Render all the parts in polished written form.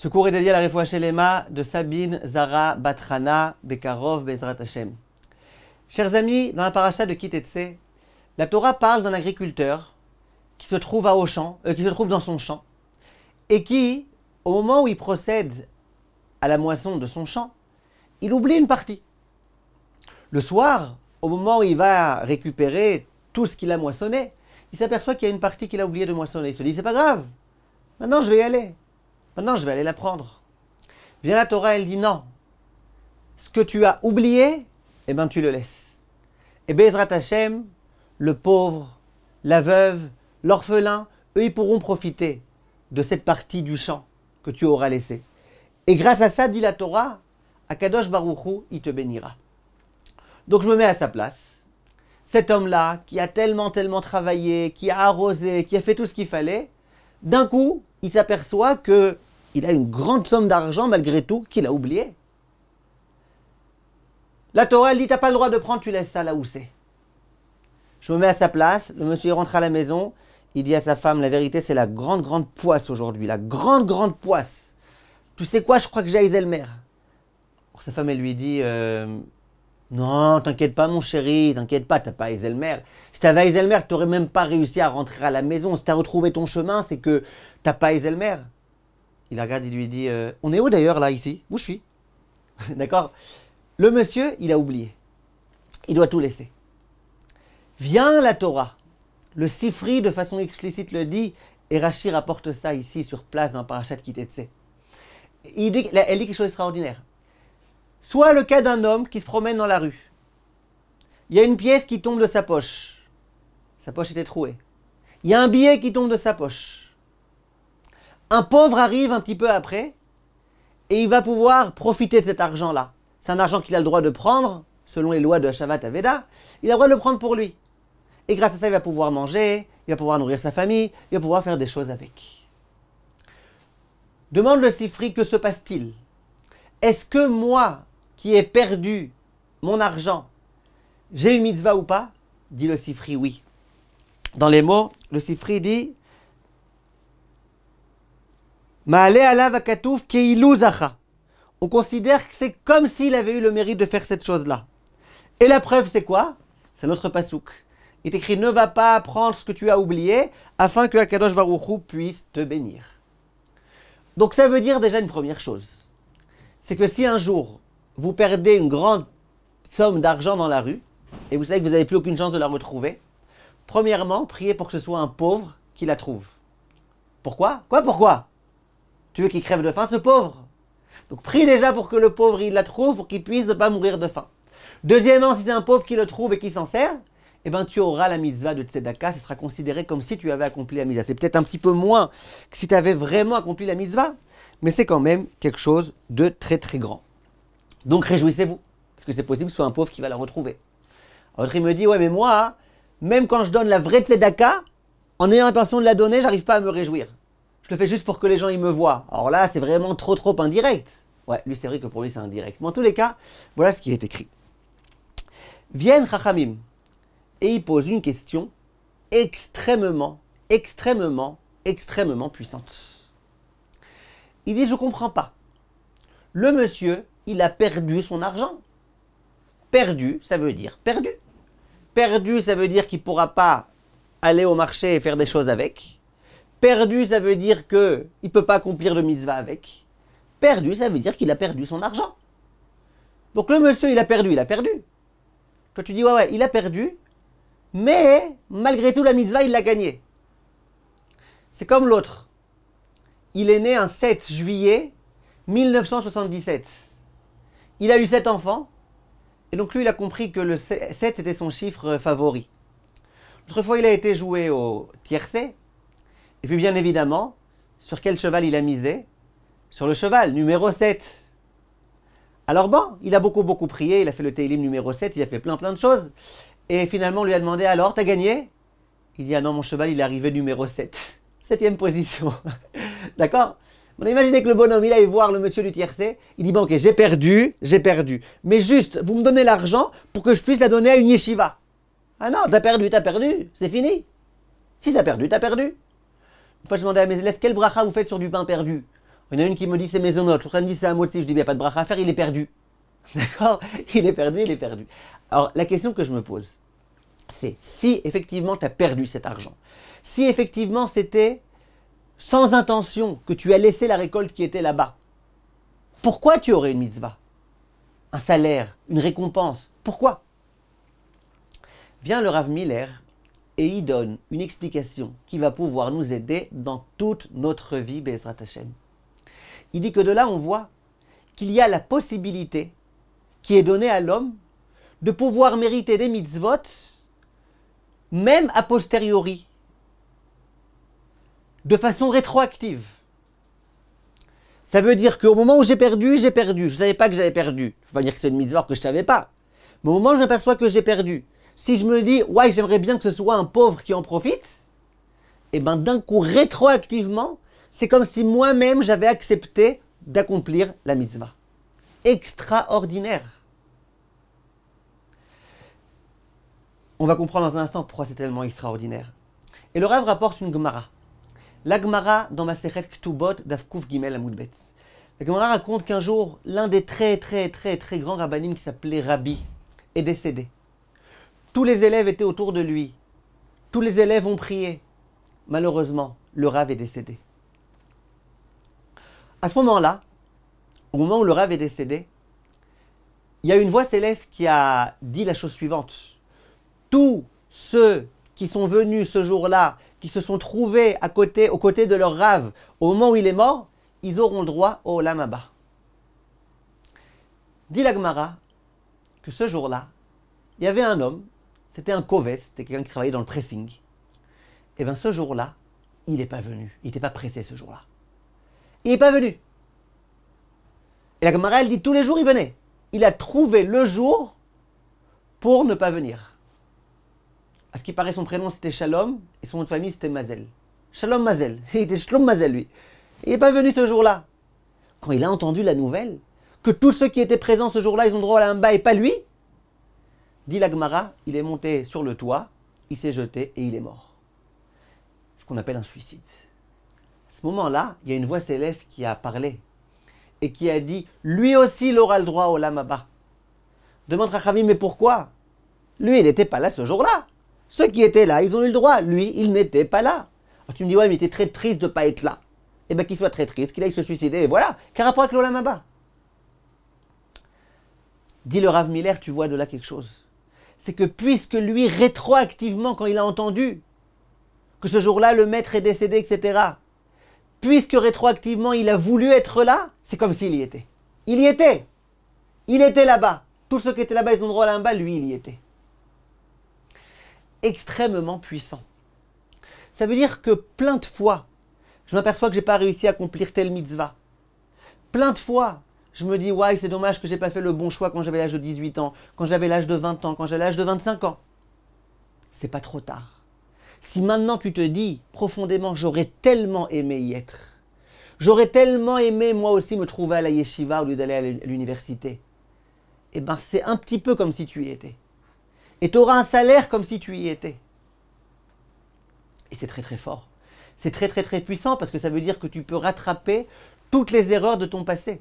Ce cours est dédié à la Refoua Shelema de Sabine Zara Batrana Bekarov Bezrat Hashem. Chers amis, dans la paracha de Kitetse, la Torah parle d'un agriculteur qui se trouve qui se trouve dans son champ et qui, au moment où il procède à la moisson de son champ, il oublie une partie. Le soir, au moment où il va récupérer tout ce qu'il a moissonné, il s'aperçoit qu'il y a une partie qu'il a oublié de moissonner. Il se dit, c'est pas grave, maintenant je vais y aller. Maintenant, je vais aller la prendre. Bien la Torah, elle dit non. Ce que tu as oublié, eh bien, tu le laisses. Et Bezrat Hashem, le pauvre, la veuve, l'orphelin, eux, ils pourront profiter de cette partie du champ que tu auras laissée. Et grâce à ça, dit la Torah, Akadosh Baruch Hu, il te bénira. Donc, je me mets à sa place. Cet homme-là, qui a tellement travaillé, qui a arrosé, qui a fait tout ce qu'il fallait, d'un coup, il s'aperçoit qu'il a une grande somme d'argent malgré tout qu'il a oublié. La Torah, elle dit, t'as pas le droit de prendre, tu laisses ça là où c'est. Je me mets à sa place, le monsieur rentre à la maison, il dit à sa femme, la vérité c'est la grande poisse aujourd'hui, la grande poisse. Tu sais quoi, je crois que j'ai Eiselmer. Sa femme, elle lui dit, non, t'inquiète pas mon chéri, t'inquiète pas, t'as pas Eiselmer. Si t'avais Eiselmer, t'aurais même pas réussi à rentrer à la maison. Si t'as retrouvé ton chemin, c'est que t'as pas Eiselmer. Il la regarde, il lui dit, on est où d'ailleurs là, ici? Où je suis? D'accord? Le monsieur, il a oublié. Il doit tout laisser. Vient la Torah. Le Sifri, de façon explicite, le dit, et Rashi rapporte ça ici, sur place, dans Parashat Kitetse. Elle dit quelque chose d'extraordinaire. Soit le cas d'un homme qui se promène dans la rue. Il y a une pièce qui tombe de sa poche. Sa poche était trouée. Il y a un billet qui tombe de sa poche. Un pauvre arrive un petit peu après et il va pouvoir profiter de cet argent-là. C'est un argent qu'il a le droit de prendre, selon les lois de Shavat Aveda. Il a le droit de le prendre pour lui. Et grâce à ça, il va pouvoir manger, il va pouvoir nourrir sa famille, il va pouvoir faire des choses avec. Demande le Sifri, que se passe-t-il? Est-ce que moi, qui ai perdu mon argent, j'ai une mitzvah ou pas? Dit le Sifri, oui. Dans les mots, le Sifri dit Ma'ale alav akatouf keilu zacha. On considère que c'est comme s'il avait eu le mérite de faire cette chose-là. Et la preuve, c'est quoi? C'est notre pasouk. Il est écrit, ne va pas prendre ce que tu as oublié, afin que Akadosh Baruch Hu puisse te bénir. Donc ça veut dire déjà une première chose. C'est que si un jour, vous perdez une grande somme d'argent dans la rue, et vous savez que vous n'avez plus aucune chance de la retrouver, premièrement, priez pour que ce soit un pauvre qui la trouve. Pourquoi? Pourquoi? Tu veux qu'il crève de faim, ce pauvre? Donc prie déjà pour que le pauvre, il la trouve, pour qu'il puisse ne pas mourir de faim. Deuxièmement, si c'est un pauvre qui le trouve et qui s'en sert, eh ben, tu auras la mitzvah de tzedaka, ce sera considéré comme si tu avais accompli la mitzvah. C'est peut-être un petit peu moins que si tu avais vraiment accompli la mitzvah, mais c'est quand même quelque chose de très grand. Donc réjouissez-vous, parce que c'est possible que ce soit un pauvre qui va la retrouver. L'autre, il me dit, ouais, mais moi, même quand je donne la vraie tzedaka, en ayant l'intention de la donner, j'arrive pas à me réjouir. Je le fais juste pour que les gens ils me voient. Alors là, c'est vraiment trop indirect. Ouais, lui, c'est vrai que pour lui, c'est indirect. Mais en tous les cas, voilà ce qui est écrit. Viennent Chachamim, et ils posent une question extrêmement puissante. Il dit, je comprends pas. Le monsieur, il a perdu son argent. Perdu, ça veut dire perdu. Perdu, ça veut dire qu'il ne pourra pas aller au marché et faire des choses avec. Perdu, ça veut dire qu'il ne peut pas accomplir de mitzvah avec. Perdu, ça veut dire qu'il a perdu son argent. Donc le monsieur, il a perdu. Toi, tu dis, ouais, il a perdu, mais malgré tout, la mitzvah, il l'a gagné. C'est comme l'autre. Il est né un 7 juillet 1977. Il a eu 7 enfants, et donc lui, il a compris que le 7, c'était son chiffre favori. L'autre fois, il a été joué au tiercé, et puis bien évidemment, sur quel cheval il a misé? Sur le cheval, numéro 7. Alors bon, il a beaucoup prié, il a fait le Teilim numéro 7, il a fait plein de choses. Et finalement, on lui a demandé, alors, t'as gagné? Il dit, ah non, mon cheval, il est arrivé numéro 7. 7e position. D'accord? On a imaginé que le bonhomme, il aille voir le monsieur du tiercé, il dit, bon ok, j'ai perdu. Mais juste, vous me donnez l'argent pour que je puisse la donner à une yeshiva. Ah non, t'as perdu, c'est fini. Si t'as perdu. Une fois, je demandais à mes élèves, quel bracha vous faites sur du pain perdu? Il y en a une qui me dit c'est maisonnote, l'autre me dit c'est un motzi, je dis il n'y a pas de bracha à faire, il est perdu. D'accord? Il est perdu, il est perdu. Alors la question que je me pose, c'est si effectivement tu as perdu cet argent, si effectivement c'était sans intention que tu as laissé la récolte qui était là-bas, pourquoi tu aurais une mitzvah? Un salaire, une récompense? Pourquoi? Vient le Rav Miller et il donne une explication qui va pouvoir nous aider dans toute notre vie, Be'ezrat Hashem. Il dit que de là on voit qu'il y a la possibilité qui est donnée à l'homme de pouvoir mériter des mitzvot même a posteriori, de façon rétroactive. Ça veut dire qu'au moment où j'ai perdu, j'ai perdu. Je ne savais pas que j'avais perdu. Je ne veux pas dire que c'est une mitzvah que je ne savais pas. Mais au moment où je m'aperçois que j'ai perdu, si je me dis, ouais, j'aimerais bien que ce soit un pauvre qui en profite, et bien d'un coup, rétroactivement, c'est comme si moi-même j'avais accepté d'accomplir la mitzvah. Extraordinaire. On va comprendre dans un instant pourquoi c'est tellement extraordinaire. Et le Rav rapporte une Gemara. La Gemara dans Masechet Ktubot d'Afkuf Gimel Amud Bet. La Gemara raconte qu'un jour, l'un des très grands rabbanim qui s'appelait Rabbi est décédé. Tous les élèves étaient autour de lui. Tous les élèves ont prié. Malheureusement, le Rav est décédé. À ce moment-là, au moment où le Rav est décédé, il y a une voix céleste qui a dit la chose suivante. Tous ceux qui sont venus ce jour-là, qui se sont trouvés aux côtés de leur Rav au moment où il est mort, ils auront le droit au Olam Haba. Dit la Gemara que ce jour-là, il y avait un homme, c'était un koves, c'était quelqu'un qui travaillait dans le pressing. Et bien ce jour-là, il n'est pas venu, il n'était pas pressé ce jour-là. Il n'est pas venu. Et la Gemara, elle dit tous les jours il venait. Il a trouvé le jour pour ne pas venir. À ce qui paraît, son prénom c'était Shalom et son nom de famille c'était Mazel. Shalom Mazel. Il était Shalom Mazel lui. Il n'est pas venu ce jour-là. Quand il a entendu la nouvelle que tous ceux qui étaient présents ce jour-là, ils ont droit à l'amba et pas lui, dit la Gemara, il est monté sur le toit, il s'est jeté et il est mort. Ce qu'on appelle un suicide. À ce moment-là, il y a une voix céleste qui a parlé et qui a dit, lui aussi il aura le droit au Olam Haba. Demande Rachamim, mais pourquoi? Lui, il n'était pas là ce jour-là. Ceux qui étaient là, ils ont eu le droit. Lui, il n'était pas là. Alors tu me dis, ouais, mais il était très triste de ne pas être là. Eh bien, qu'il soit très triste, qu'il aille se suicider, et voilà. Quel rapport avec l'Olam Haba? Dit le Rav Miller, tu vois de là quelque chose. C'est que puisque lui, rétroactivement, quand il a entendu que ce jour-là, le maître est décédé, etc., puisque rétroactivement, il a voulu être là, c'est comme s'il y était. Il y était. Il était là-bas. Tous ceux qui étaient là-bas, ils ont droit à l'Olam Haba, lui, il y était. Extrêmement puissant. Ça veut dire que plein de fois, je m'aperçois que je n'ai pas réussi à accomplir telle mitzvah. Plein de fois, je me dis, ouais, c'est dommage que je n'ai pas fait le bon choix quand j'avais l'âge de 18 ans, quand j'avais l'âge de 20 ans, quand j'avais l'âge de 25 ans. C'est pas trop tard. Si maintenant tu te dis profondément, j'aurais tellement aimé y être, j'aurais tellement aimé moi aussi me trouver à la yeshiva au lieu d'aller à l'université, eh bien c'est un petit peu comme si tu y étais. Et tu auras un salaire comme si tu y étais. Et c'est très fort. C'est très puissant parce que ça veut dire que tu peux rattraper toutes les erreurs de ton passé.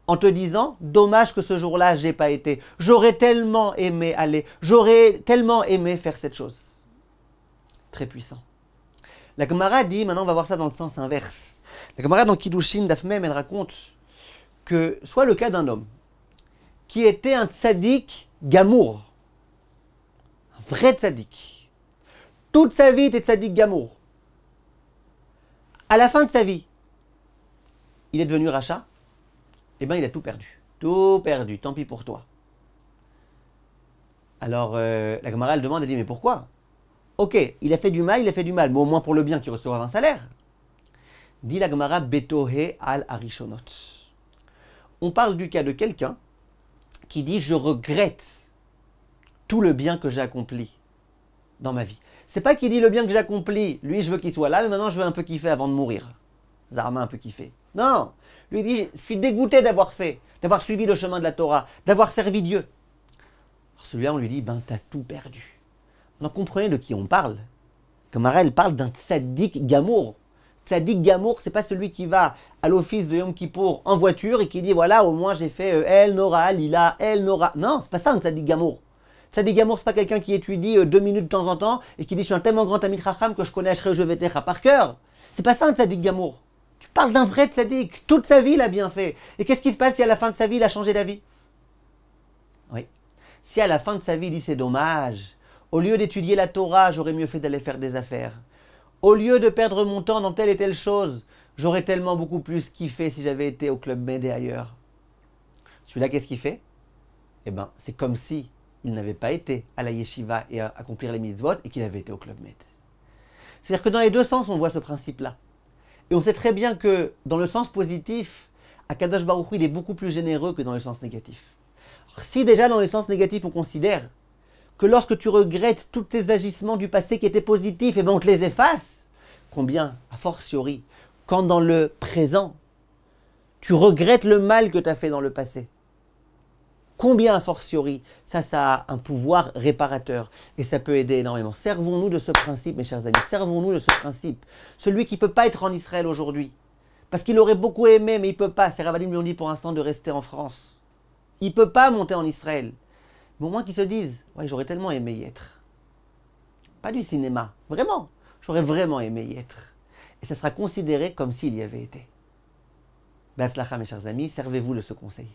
En te disant, dommage que ce jour-là, j'ai pas été. J'aurais tellement aimé aller. J'aurais tellement aimé faire cette chose. Très puissant. La Gemara dit, maintenant on va voir ça dans le sens inverse. La Gemara dans Kiddushin Dafmem, elle raconte que soit le cas d'un homme qui était un tzaddik gamour, vrai tzaddik. Toute sa vie était tzaddik gamour. À la fin de sa vie, il est devenu rachat. Eh bien, il a tout perdu. Tout perdu. Tant pis pour toi. Alors, la Gemara, elle demande, elle dit, mais pourquoi? Ok, il a fait du mal, mais au moins pour le bien qu'il recevra un salaire. Dit la Gemara, Betohe al Arishonot. On parle du cas de quelqu'un qui dit, je regrette tout le bien que j'ai accompli dans ma vie. C'est pas qu'il dit le bien que j'ai accompli, lui je veux qu'il soit là, mais maintenant je veux un peu kiffer avant de mourir. Zarma un peu kiffé. Non, lui dit, je suis dégoûté d'avoir suivi le chemin de la Torah, d'avoir servi Dieu. Alors celui-là on lui dit, ben t'as tout perdu. Donc comprenez de qui on parle. Comme elle parle d'un tzaddik gamour. Tzadik Gamour, c'est pas celui qui va à l'office de Yom Kippour en voiture et qui dit voilà, au moins j'ai fait El Nora, Lila, El Nora. Non, c'est pas ça un Tzadik Gamour. Tzadik Gamour, c'est pas quelqu'un qui étudie 2 minutes de temps en temps et qui dit je suis un tellement grand ami Chacham que je connais Ashrei Vetecha par cœur. C'est pas ça un Tzadik Gamour. Tu parles d'un vrai Tzadik. Toute sa vie, il a bien fait. Et qu'est-ce qui se passe si à la fin de sa vie, il a changé d'avis? Oui. Si à la fin de sa vie, il dit c'est dommage. Au lieu d'étudier la Torah, j'aurais mieux fait d'aller faire des affaires. Au lieu de perdre mon temps dans telle et telle chose, j'aurais tellement beaucoup plus kiffé si j'avais été au Club Med et ailleurs. Celui-là, qu'est-ce qu'il fait? Eh bien, c'est comme si il n'avait pas été à la yeshiva et à accomplir les mitzvot et qu'il avait été au Club Med. C'est-à-dire que dans les deux sens, on voit ce principe-là. Et on sait très bien que dans le sens positif, Akadosh Baruch Hu, il est beaucoup plus généreux que dans le sens négatif. Alors, si déjà dans le sens négatif, on considère que lorsque tu regrettes tous tes agissements du passé qui étaient positifs, et bien on te les efface. Combien, a fortiori, quand dans le présent, tu regrettes le mal que tu as fait dans le passé. Combien, a fortiori, ça a un pouvoir réparateur. Et ça peut aider énormément. Servons-nous de ce principe, mes chers amis. Servons-nous de ce principe. Celui qui ne peut pas être en Israël aujourd'hui, parce qu'il aurait beaucoup aimé, mais il ne peut pas. Ces Ravadim lui ont dit pour l'instant de rester en France. Il ne peut pas monter en Israël. Mais au moins qu'ils se disent, ouais, j'aurais tellement aimé y être. Pas du cinéma, vraiment. J'aurais vraiment aimé y être. Et ça sera considéré comme s'il y avait été. Be'atzlacha, mes chers amis, servez-vous de ce conseil.